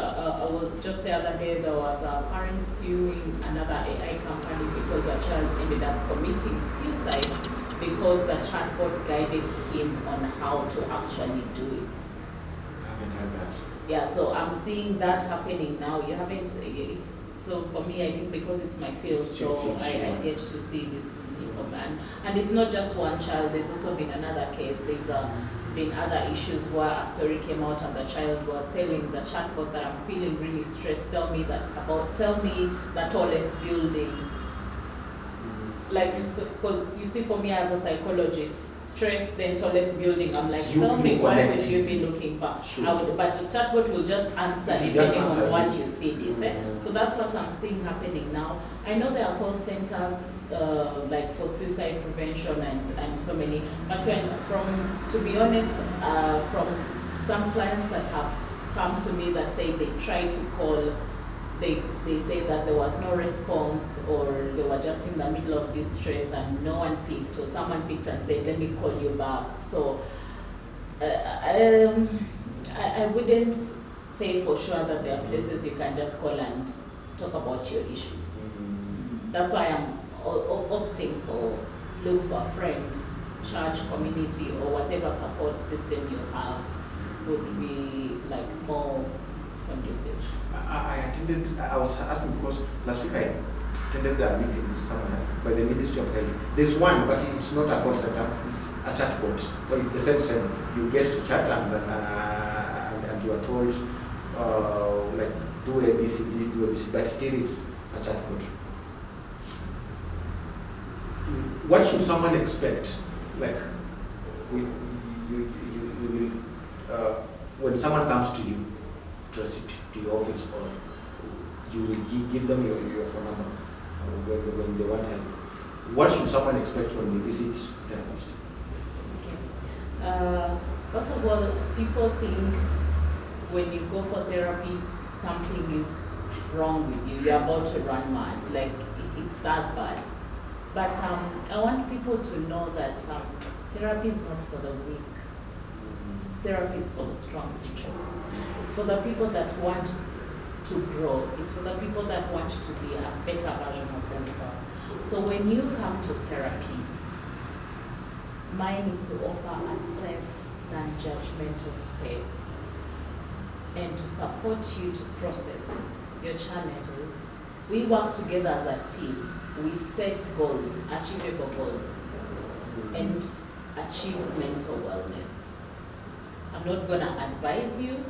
S1: just the other day there was a parent suing another AI company because a child ended up committing suicide because the chatbot guided him on how to actually do it.
S2: I haven't heard that.
S1: Yeah, so I'm seeing that happening now. You haven't. So for me, I think because it's my field, so I get to see this information. And it's not just one child. There's also been another case. There's been other issues where a story came out and the child was telling the chatbot that I'm feeling really stressed. Tell me the tallest building. Like, because you see, for me as a psychologist, stress, then tallest building, I'm like, tell me what would you be looking for? Sure. But the chatbot will just answer depending on what you feed it. So that's what I'm seeing happening now. I know there are call centers like for suicide prevention and so many, but to be honest, from some clients that have come to me that say they tried to call, they say that there was no response, or they were just in the middle of distress and no one picked, or someone picked and said, let me call you back. So I wouldn't say for sure that there are places you can just call and talk about your issues. That's why I'm opting for look for a friend, church, community, or whatever support system you have would be like more conducive.
S2: I was asking because last week I attended a meeting with someone by the Ministry of Health. There's one, but it's not a call center, it's a chatbot. So it's the same. You get to chat and you are told, like, do ABCD, but still it's a chatbot. What should someone expect? Like, you will, when someone comes to you, to your office, or you will give them your phone number when they want help. What should someone expect when they visit a therapist?
S1: Okay. First of all, people think when you go for therapy, something is wrong with you. You're about to run mad. Like, it's that bad. But I want people to know that therapy is not for the weak. Therapy is for the strong. It's for the people that want to grow. It's for the people that want to be a better version of themselves. So when you come to therapy, mine is to offer a safe, non-judgmental space and to support you to process your challenges. We work together as a team. We set goals, achievable goals, and achieve mental wellness. I'm not going to advise you.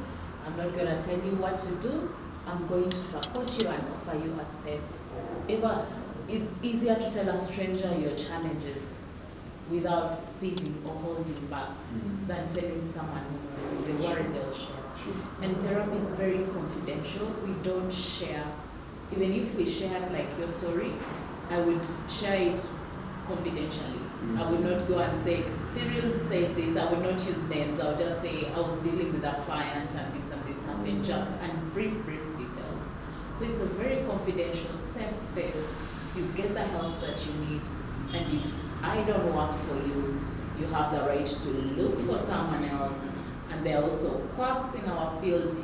S1: I'm not going to tell you what to do. I'm going to support you and offer you a space. It's easier to tell a stranger your challenges without seeing or holding back than telling someone who knows you. They worry they'll share. And therapy is very confidential. We don't share. Even if we shared like your story, I would share it confidentially. I would not go and say, Cyril said this. I would not use names. I would just say, I was dealing with a client and this happened, and brief details. So it's a very confidential, safe space. You get the help that you need, And if I don't work for you, you have the right to look for someone else. And there are also quirks in our field.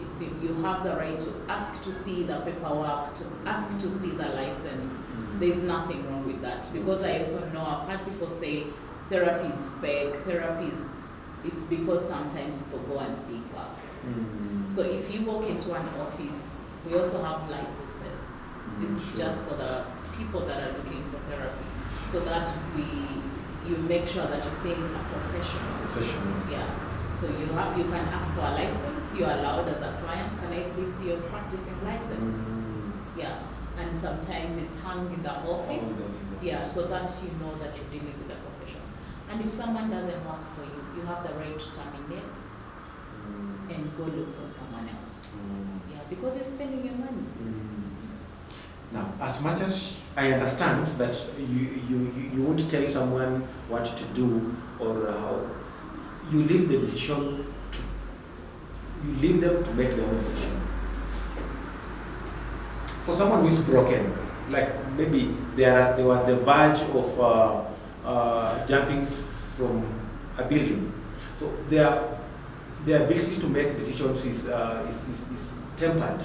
S1: You have the right to ask to see the paperwork, to ask to see the license. There's nothing wrong with that. Because I also know, I've had people say therapy is fake, it's because sometimes people go and see quirks. So if you walk into an office, we also have licenses. This is just for the people that are looking for therapy. So that you make sure that you're seeing a professional. Yeah. So you can ask for a license. You're allowed as a client. Can I please see your practicing license? Yeah. And sometimes it's hung in the office. Yeah. So that you know that you're dealing with a professional. And if someone doesn't work for you, you have the right to terminate and go look for someone else. Yeah. Because you're spending your money.
S2: Now, as much as I understand that you won't tell someone what to do or how, you leave the decision you leave them to make their own decision. For someone who is broken, like maybe they were at the verge of jumping from a building, so their ability to make decisions is tempered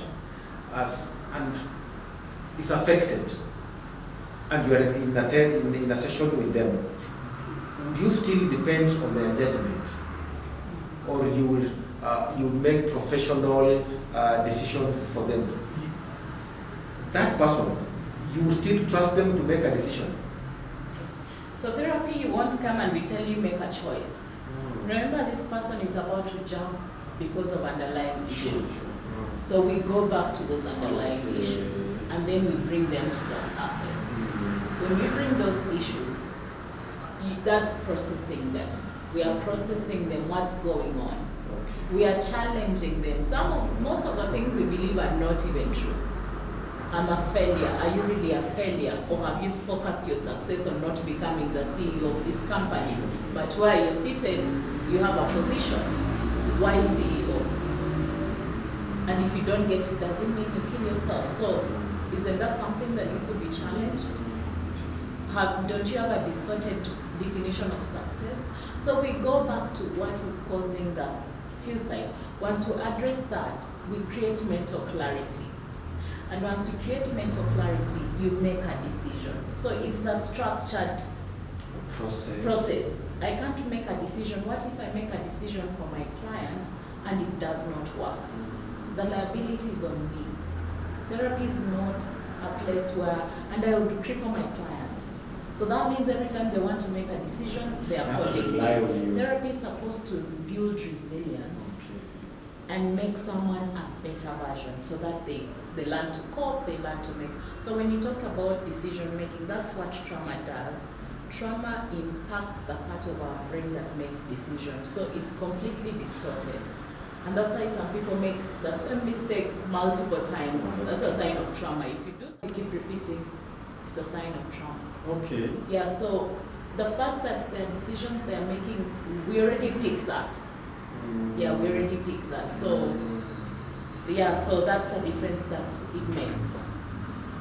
S2: and is affected, and you are in a session with them. Would you still depend on their judgment, or you will make professional decision for them? That person, you will still trust them to make a decision.
S1: So therapy, you won't come and we tell you make a choice. Remember, this person is about to jump because of underlying issues. So we go back to those underlying issues, and then we bring them to the surface. When we bring those issues, that's processing them. We are processing them, what's going on. We are challenging them. Most of the things we believe are not even true. I'm a failure. Are you really a failure? Or have you focused your success on not becoming the CEO of this company? But where you're seated, you have a position. Why CEO? And if you don't get it, does it mean you kill yourself? So isn't that something that needs to be challenged? Don't you have a distorted definition of success? So we go back to what is causing the suicide. Once we address that, we create mental clarity. And once you create mental clarity, you make a decision. So it's a structured process. I can't make a decision. What if I make a decision for my client and it does not work? The liability is on me. Therapy is not a place where, and I would cripple my client. So that means every time they want to make a decision, they are calling me. Therapy is supposed to build resilience and make someone a better version so that they learn to cope, they learn to make. So when you talk about decision making, that's what trauma does. Trauma impacts the part of our brain that makes decisions. So it's completely distorted. And that's why some people make the same mistake multiple times. That's a sign of trauma. If you do keep repeating, it's a sign of trauma.
S2: Okay.
S1: Yeah, so the fact that their decisions they're making, we already picked that. Yeah, we already picked that. So, yeah, so that's the difference that it makes.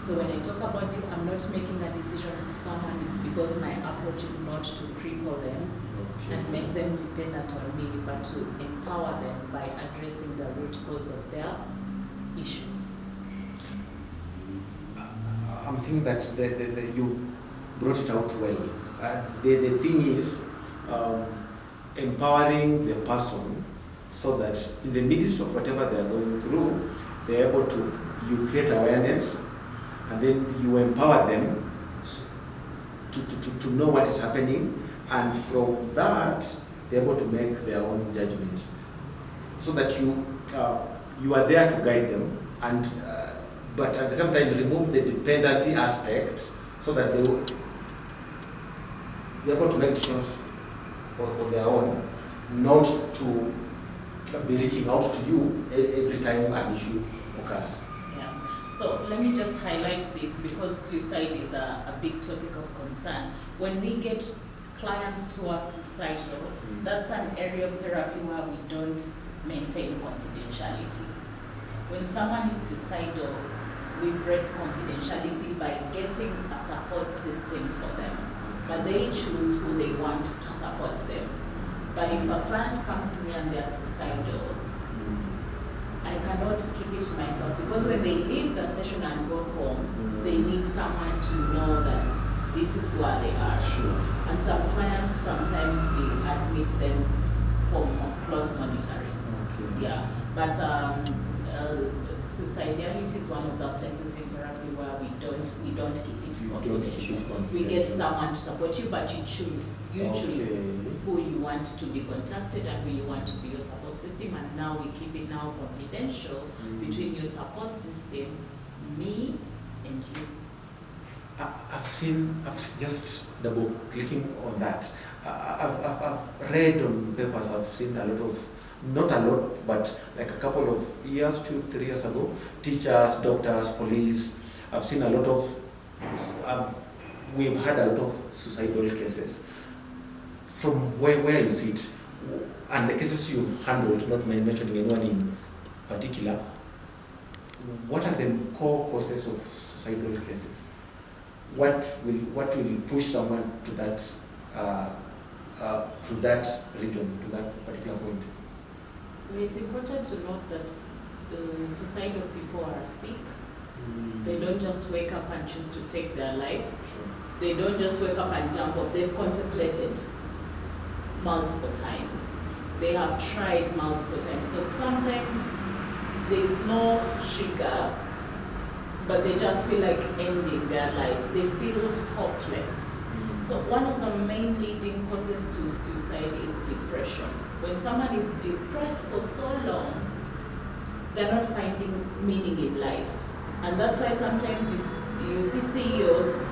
S1: So when I talk about it, I'm not making a decision for someone, it's because my approach is not to cripple them and make them dependent on me, but to empower them by addressing the root cause of their issues.
S2: I'm thinking that you brought it out well. The thing is empowering the person so that in the midst of whatever they're going through, they're able to, you create awareness, and then you empower them to know what is happening, and from that, they're able to make their own judgment. So that you are there to guide them, and but at the same time remove the dependency aspect so that they're able to make decisions on their own, not to be reaching out to you every time an issue occurs.
S1: Yeah. So let me just highlight this because suicide is a big topic of concern. When we get clients who are suicidal, that's an area of therapy where we don't maintain confidentiality. When someone is suicidal, we break confidentiality by getting a support system for them. but they choose who they want to support them. But if a client comes to me and they're suicidal, I cannot keep it to myself, because when they leave the session and go home, they need someone to know that this is where they are.
S2: Sure.
S1: And some clients, sometimes we admit them for close monitoring.
S2: Okay.
S1: Yeah, but suicidality is one of the places in therapy where we don't keep it confidential. We get someone to support you, but you choose. You choose who you want to be contacted and who you want to be your support system. And now we keep it now confidential between your support system, me, and you.
S2: I've just double clicking on that. I've read on papers, I've seen a lot of, not a lot, but like a couple of years, 2-3 years ago, teachers, doctors, police, I've seen a lot of, we've had a lot of suicidal cases. From where you sit, and the cases you've handled, not mentioning anyone in particular, what are the core causes of suicidal cases? What will push someone to that region, to that particular point?
S1: It's important to note that suicidal people are sick. They don't just wake up and choose to take their lives.
S2: Sure.
S1: They don't just wake up and jump off. They've contemplated multiple times. They have tried multiple times. So sometimes there's no trigger, but they just feel like ending their lives. They feel hopeless. So one of the main leading causes to suicide is depression. When someone is depressed for so long, they're not finding meaning in life. And that's why sometimes you see CEOs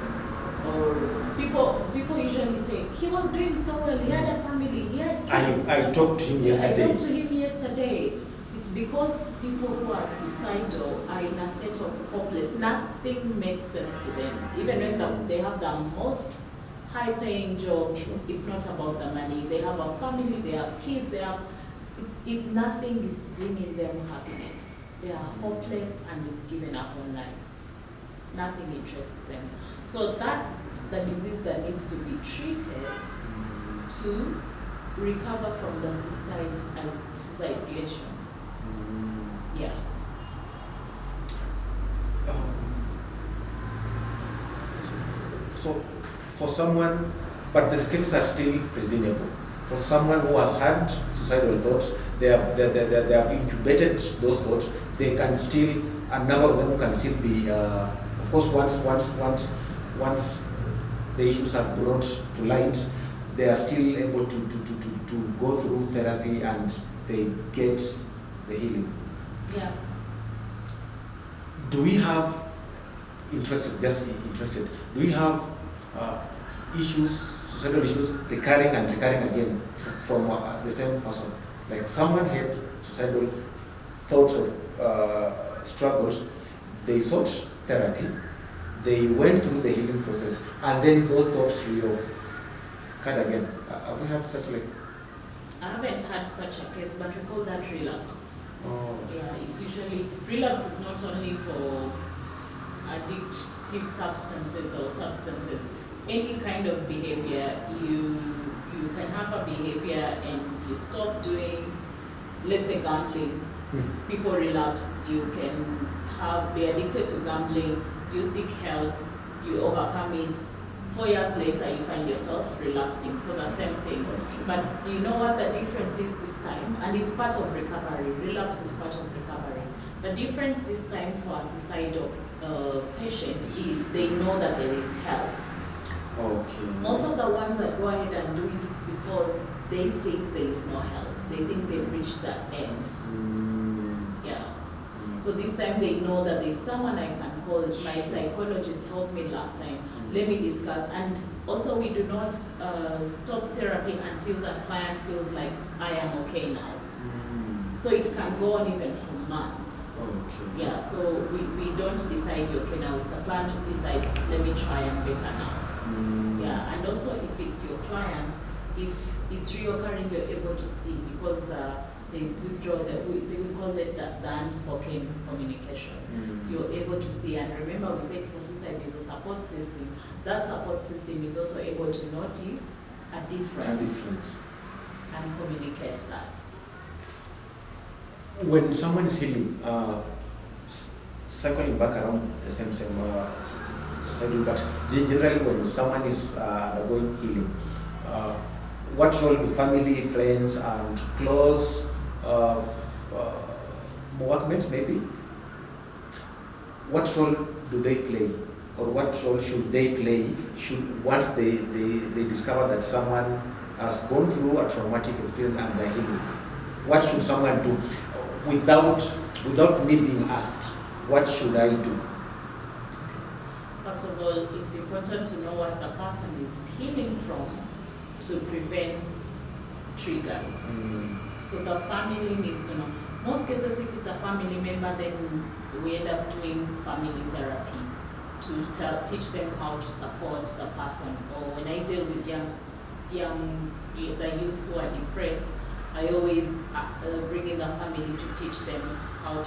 S1: or people usually say, he was doing so well, he had a family, he had kids.
S2: I talked to him yesterday.
S1: I talked to him yesterday. It's because people who are suicidal are in a state of hopeless. Nothing makes sense to them. Even when they have the most high-paying job, it's not about the money. They have a family, they have kids, nothing is bringing them happiness. They are hopeless and they've given up on life. Nothing interests them. So that's the disease that needs to be treated to recover from the suicide ideations. Yeah.
S2: So for someone, but these cases are still redeemable. For someone who has had suicidal thoughts, they have incubated those thoughts. They can still, a number of them can still be, of course, once the issues are brought to light, they are still able to go through therapy and they get the healing.
S1: Yeah.
S2: Do we have, do we have suicidal issues recurring again from the same person? Like someone had suicidal thoughts or struggles, they sought therapy, they went through the healing process, and then those thoughts reoccurred again. Have we had such like?
S1: I haven't had such a case, but we call that relapse.
S2: Oh.
S1: Yeah, it's usually, relapse is not only for addictive substances or substances. Any kind of behavior, you can have a behavior and you stop doing, let's say gambling. People relapse, you can be addicted to gambling, you seek help, you overcome it. 4 years later, you find yourself relapsing, so the same thing. But you know what the difference is this time? And it's part of recovery. Relapse is part of recovery. The difference this time for a suicidal patient is they know that there is help.
S2: Okay.
S1: Most of the ones that go ahead and do it, it's because they think there is no help. They think they've reached the end. Yeah. So this time they know that there's someone I can call. My psychologist helped me last time. Let me discuss. And also we do not stop therapy until the client feels like I am okay now. So it can go on even for months.
S2: Okay.
S1: Yeah, so we don't decide, okay, now it's a client who decides, let me try and better now. Yeah, and also if it's your client, if it's reoccurring, you're able to see, because the there's withdrawal, we call it the unspoken communication. You're able to see, and remember we said for suicide there's a support system. That support system is also able to notice a difference and communicate that.
S2: When someone is healing, circling back around the same society, but generally when someone is undergoing healing, what role do family, friends, and close workmates maybe? What role do they play, or what role should they play? Once they discover that someone has gone through a traumatic experience and they're healing, what should someone do without me being asked? What should I do?
S1: First of all, it's important to know what the person is healing from to prevent triggers. So the family needs to know. Most cases, if it's a family member, then we end up doing family therapy to teach them how to support the person. Or when I deal with the youth who are depressed, I always bring in the family to teach them how to